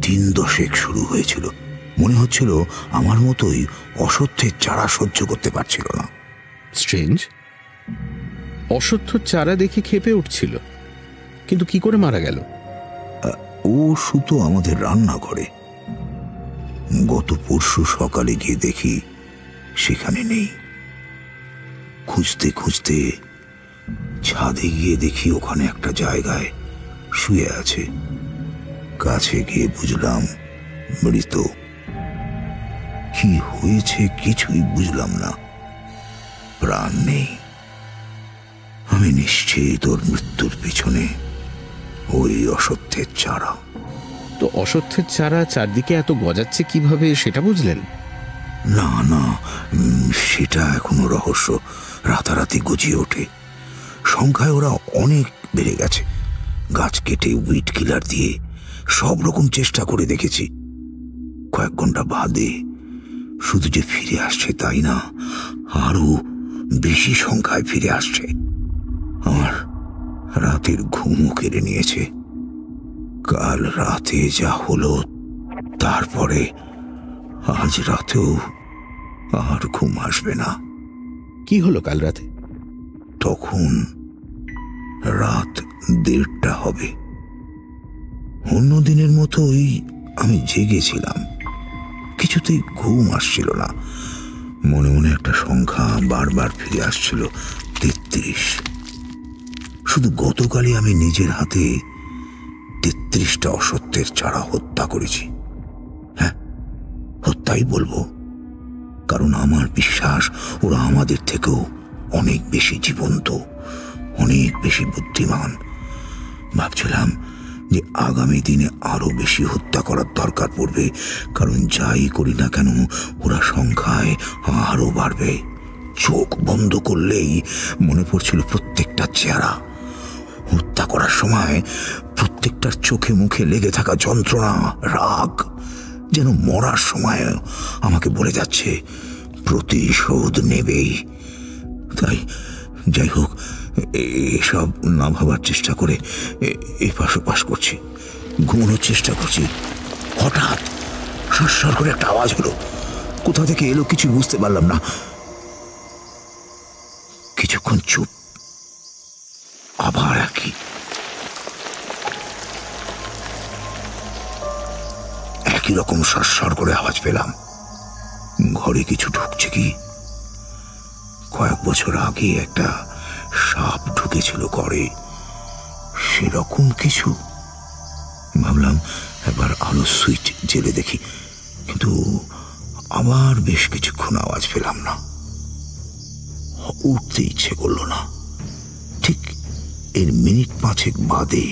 দিন 10 শুরু হয়েছিল। মনে হচ্ছিল আমার মতোই অসত্যের চারা সহ্য করতে পারছিল না। স্ট্রেঞ্জ। অসত্য চারা দেখে ক্ষেপে উঠছিল, কিন্তু কি করে মারা গেল? ও শুতো আমাদের রান্নাঘরে। গত পরশু সকালে গিয়ে দেখি সেখানে নেই। খুঁজতে খুঁজতে ছাদে গিয়ে দেখি ওখানে একটা জায়গায় শুয়ে আছে। কাছে গিয়ে বুঝলাম মৃত। কি হয়েছে কিছুই বুঝলাম না। প্রাণ নেই। আমি নিশ্চিত ওর মৃত্যুর পিছনে ওই অসত্যের চারা। তো অসত্যের চারা চারদিকে এত গজাচ্ছে কিভাবে সেটা বুঝলেন? না না, সেটা এখনো রহস্য। রাতারাতি গজিয়ে ওঠে। সংখ্যায় ওরা অনেক বেড়ে গেছে। গাছ কেটে উইড কিলার দিয়ে সব রকম চেষ্টা করে দেখেছি। কয়েক ঘন্টা বাদে শুধু যে ফিরে আসছে তাই না, আরো বেশি সংখ্যায় ফিরে আসছে। আমার রাতের ঘুমও কেড়ে নিয়েছে। কাল রাতে যা হলো, তারপরে আজ রাতেও আর ঘুম আসবে না। কি হলো কাল রাতে? তখন রাত 1:30 হবে। অন্য দিনের মতোই আমি জেগেছিলাম। কিছুতেই ঘুম আসছিল না। মনে মনে একটা সংখ্যা বারবার ফিরে আসছিল, 33। শুধু গতকালই আমি নিজের হাতে 33টা অসত্যের চারা হত্যা করেছি। হ্যাঁ, হত্যাই বলবো, কারণ আমার বিশ্বাস ওরা আমাদের থেকেও অনেক বেশি জীবন্ত, অনেক বেশি বুদ্ধিমান। ভাবছিলাম যে আগামী দিনে আরো বেশি হত্যা করার দরকার পড়বে, কারণ যাই করি না কেন ওরা সংখ্যায় আরো বাড়বে, চোখ বন্ধ করলেই মনে পড়ছিল প্রত্যেকটা চেহারা। হত্যা করার সময় প্রত্যেকটার চোখে মুখে লেগে থাকা যন্ত্রণা, রাগ যেন মরার সময় আমাকে বলে যাচ্ছে প্রতিশোধ নেবেই। তাই যাই হোক, এসব না ভাবার চেষ্টা করে এপাশ ওপাশ করছি, ঘুমানোর চেষ্টা করছি। হঠাৎ সরসর করে একটা আওয়াজ হলো। কোথা থেকে এলো কিছু বুঝতে পারলাম না। কিছুক্ষণ চুপ, আবার একই রকম সরসর করে আওয়াজ পেলাম। ঘরে কিছু ঢুকছে কি? কয়েক বছর আগে একটা সাপ ঢুকেছিল ঘরে, সেরকম কিছু। ভাবলাম একবার আলো সুইচ জেলে দেখি, কিন্তু আবার বেশ কিছুক্ষণ আওয়াজ পেলাম না। উঠতে ইচ্ছে করলো না। ঠিক এর মিনিট 5 বাদে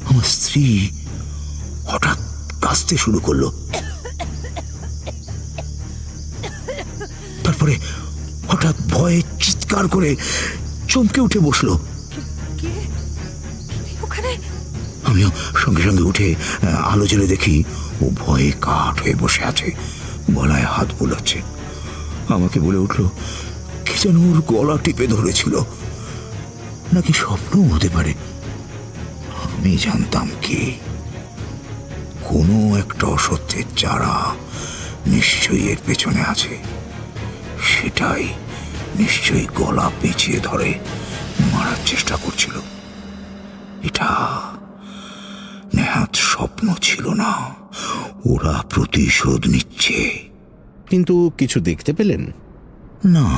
আমার স্ত্রী হঠাৎ কাঁদতে শুরু করলো। তারপরে হঠাৎ ভয়ে চিৎকার করে চমকে উঠে বসলো। আমিও সঙ্গে সঙ্গে উঠে আলো জ্বেলে দেখি ও ভয়ে কাঠ হয়ে বসে আছে, গলায় হাত বোলাচ্ছে। আমাকে বলে উঠলো কি যেন ওর গলা টিপে ধরেছিল, নাকি স্বপ্ন হতে পারে। আমি জানতাম কি কোনো একটা অসত্যের চারা নিশ্চয়ই এর পেছনে আছে। সেটাই নিশ্চয়ই গলা পেঁচিয়ে ধরে মারার চেষ্টা করছিল। এটা নেহাত স্বপ্ন ছিল না, ওরা প্রতিশোধ নিচ্ছে। কিন্তু কিছু দেখতে পেলেন না,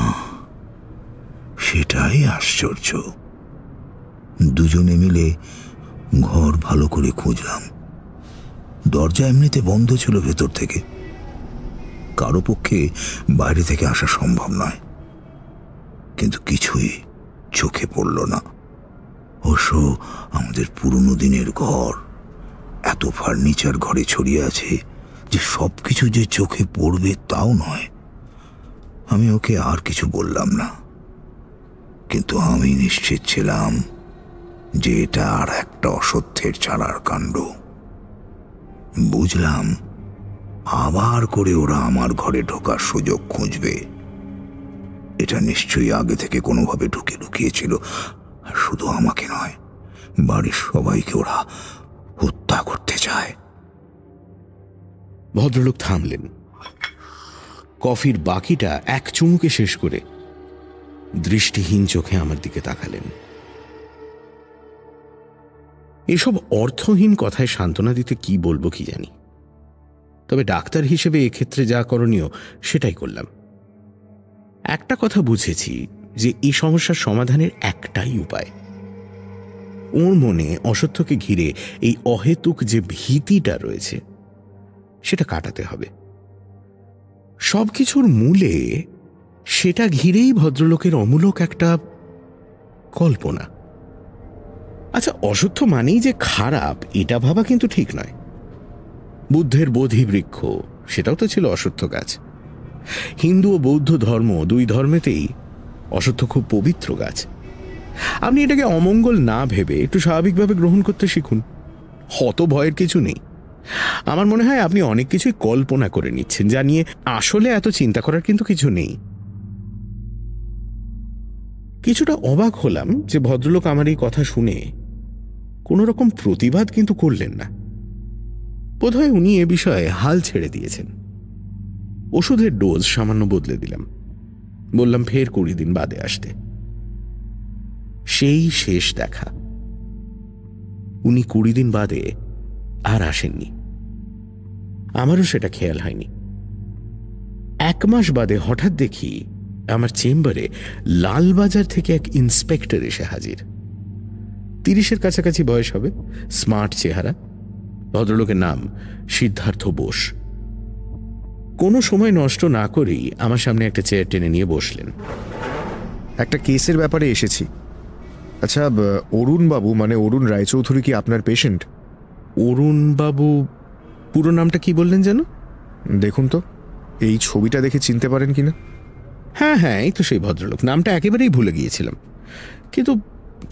সেটাই আশ্চর্য। দুজনে মিলে ঘর ভালো করে খুঁজলাম। দরজা এমনিতে বন্ধ ছিল ভেতর থেকে, কারো পক্ষে বাইরে থেকে আসা সম্ভব নয়। কিন্তু কিছুই চোখে পড়ল না। অবশ্য আমাদের পুরনো দিনের ঘর, এত ফার্নিচার ঘরে ছড়িয়ে আছে যে সবকিছু যে চোখে পড়বে তাও নয়। আমি ওকে আর কিছু বললাম না, কিন্তু আমি নিশ্চিত ছিলাম যে এটা আর একটা অসত্যের চালার কাণ্ড। বুঝলাম আবার করে ওরা আমার ঘরে ঢোকার সুযোগ খুঁজবে। এটা নিশ্চয়ই আগে থেকে কোনোভাবে ঢুকে লুকিয়েছিল। আর শুধু আমাকে নয়, বাড়ির সবাইকে ওরা হত্যা করতে চায়। ভদ্রলোক থামলেন, কফির বাকিটা এক চুমুকে শেষ করে দৃষ্টিহীন চোখে আমার দিকে তাকালেন। এসব অর্থহীন কথায় সান্ত্বনা দিতে কি বলবো কি জানি, তবে ডাক্তার হিসেবে এক্ষেত্রে যা করণীয় সেটাই করলাম। একটা কথা বুঝেছি যে এই সমস্যার সমাধানের একটাই উপায়। ওর মনে অসত্যকে ঘিরে এই অহেতুক যে ভীতিটা রয়েছে সেটা কাটাতে হবে। সবকিছুর মূলে সেটা ঘিরেই ভদ্রলোকের অমূলক একটা কল্পনা। আচ্ছা, অসত্য মানেই যে খারাপ এটা ভাবা কিন্তু ঠিক নয়। বুদ্ধের বোধি বৃক্ষ, সেটাও তো ছিল অসত্য গাছ। হিন্দু ও বৌদ্ধ ধর্ম, দুই ধর্মেতেই অসত্য খুব পবিত্র গাছ। আপনি এটাকে অমঙ্গল না ভেবে একটু স্বাভাবিকভাবে গ্রহণ করতে শিখুন। হত ভয়ের কিছু নেই। আমার মনে হয় আপনি অনেক কিছুই কল্পনা করে নিচ্ছেন, যা নিয়ে আসলে এত চিন্তা করার কিন্তু কিছু নেই। কিছুটা অবাক হলাম যে ভদ্রলোক আমার এই কথা শুনে কোনো রকম প্রতিবাদ কিন্তু করলেন না। বোধহয় উনি এ বিষয়ে হাল ছেড়ে দিয়েছেন। ওষুধের ডোজ সামান্য বদলে দিলাম, বললাম ফের 20 দিন বাদে আসতে। সেই শেষ দেখা। উনি 20 দিন বাদে আর আসেননি। আমারও সেটা খেয়াল হয়নি। 1 মাস বাদে হঠাৎ দেখি আমার চেম্বারে লালবাজার থেকে এক ইন্সপেক্টর এসে হাজির। 30-এর কাছাকাছি বয়স হবে, স্মার্ট চেহারা। ভদ্রলোকের নাম সিদ্ধার্থ বোস। কোনো সময় নষ্ট না করেই আমার সামনে একটা চেয়ার টেনে নিয়ে বসলেন। একটা কেসের ব্যাপারে এসেছি। আচ্ছা, অরুণ বাবু মানে অরুণ রায়চৌধুরী কি আপনার পেশেন্ট? অরুণ বাবু? পুরো নামটা কি বললেন যেন? দেখুন তো, এই ছবিটা দেখে চিনতে পারেন কিনা? হ্যাঁ হ্যাঁ, এই তো সেই ভদ্রলোক। নামটা একেবারেই ভুলে গিয়েছিলাম। কিন্তু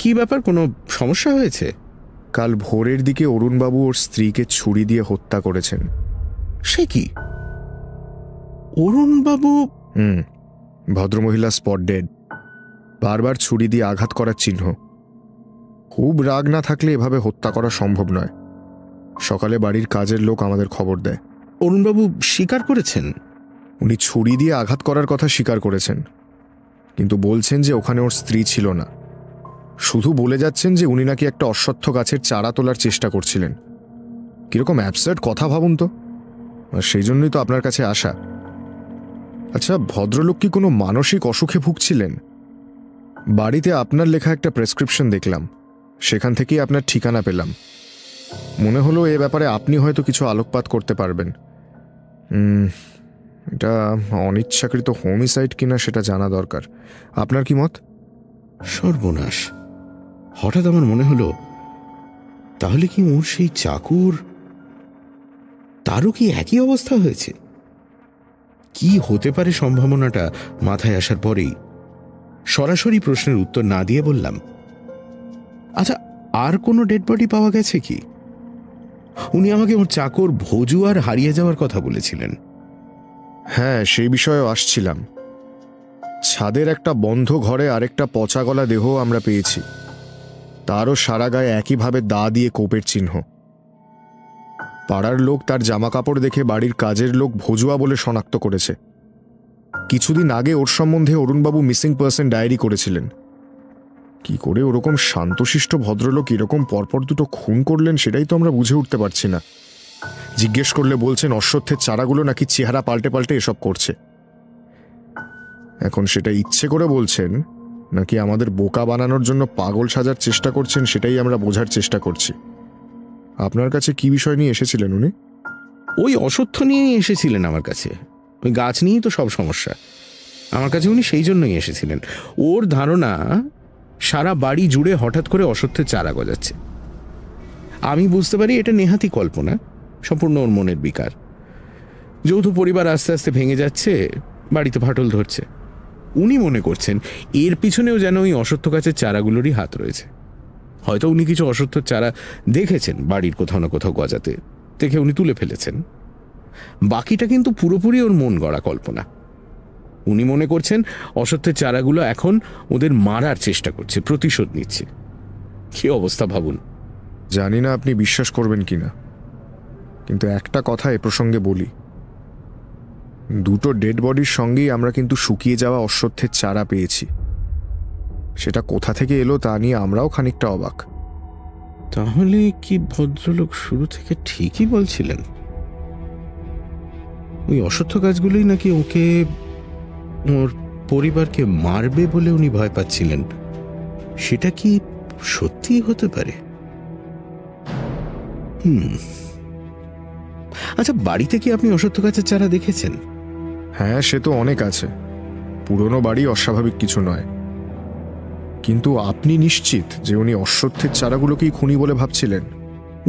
কি ব্যাপার, কোনো সমস্যা হয়েছে? কাল ভোরের দিকে অরুণবাবু ওর স্ত্রীকে ছুরি দিয়ে হত্যা করেছেন। সে কি? অরুণবাবু? ভদ্রমহিলা স্পট ডেড, বারবার ছুরি দিয়ে আঘাত করার চিহ্ন। খুব রাগ না থাকলে এভাবে হত্যা করা সম্ভব নয়। সকালে বাড়ির কাজের লোক আমাদের খবর দেয়। অরুণবাবু স্বীকার করেছেন? উনি ছুরি দিয়ে আঘাত করার কথা স্বীকার করেছেন, কিন্তু বলছেন যে ওখানে ওর স্ত্রী ছিল না। শুধু বলে যাচ্ছেন যে উনি নাকি একটা অশ্বত্থ গাছের চারা তোলার চেষ্টা করছিলেন। কিরকম অ্যাবসার্ড কথা ভাবুন তো। আর সেই জন্যই তো আপনার কাছে আসা। আচ্ছা, ভদ্রলোক কি কোনো মানসিক অসুখে ভুগছিলেন? বাড়িতে আপনার লেখা একটা প্রেসক্রিপশন দেখলাম, সেখান থেকেই আপনার ঠিকানা পেলাম। মনে হলো এ ব্যাপারে আপনি হয়তো কিছু আলোকপাত করতে পারবেন। এটা অনিচ্ছাকৃত হোমিসাইড কিনা সেটা জানা দরকার। আপনার কি মত? সর্বনাশ! হঠাৎ আমার মনে হলো, তাহলে কি ওর সেই চাকুর, তারও কি একই অবস্থা হয়েছে? কি হতে পারে সম্ভাবনাটা মাথায় আসার পরেই সরাসরি প্রশ্নের উত্তর না দিয়ে বললাম, আচ্ছা, আর কোনো ডেড বডি পাওয়া গেছে কি? উনি আমাকে ওর চাকর ভোজু আর হারিয়ে যাওয়ার কথা বলেছিলেন। হ্যাঁ, সেই বিষয়েও আসছিলাম। ছাদের একটা বন্ধ ঘরে আরেকটা পচা গলা দেহ আমরা পেয়েছি। তারও সারা গায়ে একইভাবে দা দিয়ে কোপের চিহ্ন। পাড়ার লোক তার জামা কাপড় দেখে বাড়ির কাজের লোক ভজুয়া বলে শনাক্ত করেছে। কিছুদিন আগে ওর সম্বন্ধে অরুণবাবু মিসিং পার্সন ডায়েরি করেছিলেন। কি করে ওরকম শান্তশিষ্ট ভদ্রলোক এরকম পরপর দুটো খুন করলেন সেটাই তো আমরা বুঝে উঠতে পারছি না। জিজ্ঞেস করলে বলছেন অশ্বত্থের চারাগুলো নাকি চেহারা পাল্টে পাল্টে এসব করছে। এখন সেটা ইচ্ছে করে বলছেন নাকি আমাদের বোকা বানানোর জন্য পাগল সাজার চেষ্টা করছেন সেটাই আমরা বোঝার চেষ্টা করছি। আপনার কাছে কি বিষয় নিয়ে এসেছিলেন উনি? ওই অশ্বত্থ নিয়েই এসেছিলেন আমার কাছে। ওই গাছ নিয়েই তো সব সমস্যা। আমার কাছে উনি সেই জন্যই এসেছিলেন। ওর ধারণা সারা বাড়ি জুড়ে হঠাৎ করে অশ্বত্থের চারা গজাচ্ছে। আমি বুঝতে পারি এটা নেহাতি কল্পনা, সম্পূর্ণ ওর মনের বিকার। যৌথ পরিবার আস্তে আস্তে ভেঙে যাচ্ছে, বাড়িতে ফাটল ধরছে। উনি মনে করছেন এর পিছনেও যেন ওই অশ্বত্থ গাছের চারাগুলোরই হাত রয়েছে। হয়তো উনি কিছু অশ্বত্থর চারা দেখেছেন বাড়ির কোথাও না কোথাও গজাতে, দেখে উনি তুলে ফেলেছেন। বাকিটা কিন্তু পুরোপুরি ওর মন গড়া কল্পনা। উনি মনে করছেন অশ্বত্থের চারাগুলো এখন ওদের মারার চেষ্টা করছে, প্রতিশোধ নিচ্ছে। কি অবস্থা ভাবুন। জানি না আপনি বিশ্বাস করবেন কিনা, কিন্তু একটা কথা এ প্রসঙ্গে বলি। দুটো ডেড বডির সঙ্গেই আমরা কিন্তু শুকিয়ে যাওয়া অশ্বত্থের চারা পেয়েছি। সেটা কোথা থেকে এলো তা নিয়ে আমরাও খানিকটা অবাক। তাহলে কি ভদ্রলোক শুরু থেকে ঠিকই বলছিলেন? ওই অশ্বত্থ গাছগুলোই নাকি ওকে, ওর পরিবারকে মারবে বলে উনি ভয় পাচ্ছিলেন। সেটা কি সত্যি হতে পারে? আচ্ছা, বাড়িতে কি আপনি অশ্বত্থ গাছের চারা দেখেছেন? হ্যাঁ, সে তো অনেক আছে। পুরনো বাড়ি অস্বাভাবিক কিছু নয়। কিন্তু আপনি নিশ্চিত যে উনি অশ্বত্থের চারাগুলোকেই খুনি বলে ভাবছিলেন?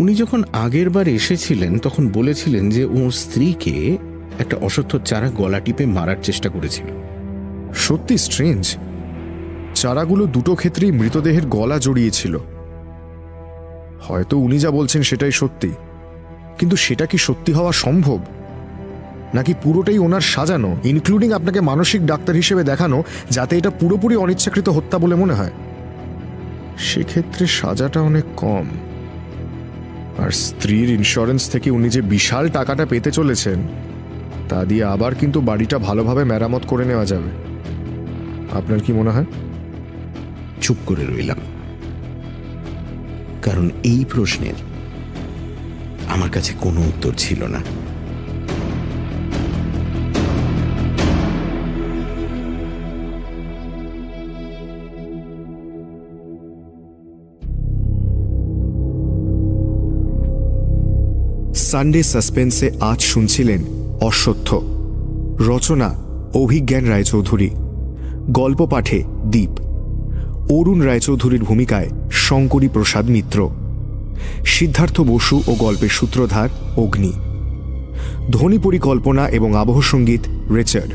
উনি যখন আগের বার এসেছিলেন তখন বলেছিলেন যে ওর স্ত্রীকে একটা অশ্বত্থ চারা গলা টিপে মারার চেষ্টা করেছিল। সত্যি স্ট্রেঞ্জ। চারাগুলো দুটো ক্ষেত্রেই মৃতদেহের গলা জড়িয়েছিল। হয়তো উনি যা বলছেন সেটাই সত্যি, কিন্তু সেটা কি সত্যি হওয়া সম্ভব? নাকি পুরোটাই ওনার সাজানো, ইনক্লুডিং আপনাকে মানসিক ডাক্তার হিসেবে দেখানো, যাতে এটা পুরোপুরি অনিচ্ছাকৃত হত্যা বলে মনে হয়? সেক্ষেত্রে সাজাটা অনেক কম। আর স্ত্রীর ইন্স্যুরেন্স থেকে উনি যে বিশাল টাকাটা পেতে চলেছেন, তা দিয়ে আবার কিন্তু বাড়িটা ভালোভাবে মেরামত করে নেওয়া যাবে। আপনার কি মনে হয়? চুপ করে রইলাম, কারণ এই প্রশ্নের আমার কাছে কোনো উত্তর ছিল না। সানডে সাসপেন্সে আজ শুনছিলেন অশ্বত্থ। রচনা অভিজ্ঞান রায়চৌধুরী, গল্প পাঠে দীপ, অরুণ রায়চৌধুরীর ভূমিকায় শঙ্করী প্রসাদ মিত্র, সিদ্ধার্থ বসু ও গল্পের সূত্রধার অগ্নি, ধ্বনি পরিকল্পনা এবং আবহ সঙ্গীত রিচার্ড,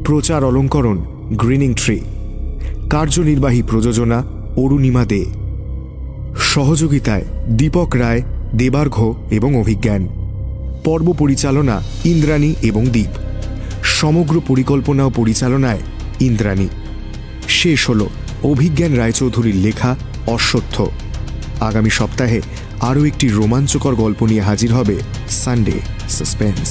প্রচার অলঙ্করণ গ্রিনিং ট্রি, কার্যনির্বাহী প্রযোজনা অরুণিমা দে, সহযোগিতায় দীপক রায়, দেবার্ঘ এবং অভিজ্ঞান, পর্ব পরিচালনা ইন্দ্রাণী এবং দীপ, সমগ্র পরিকল্পনা ও পরিচালনায় ইন্দ্রাণী। শেষ হল অভিজ্ঞান রায়চৌধুরীর লেখা অশ্বত্থ। আগামী সপ্তাহে আরও একটি রোমাঞ্চকর গল্প নিয়ে হাজির হবে সানডে সাসপেন্স।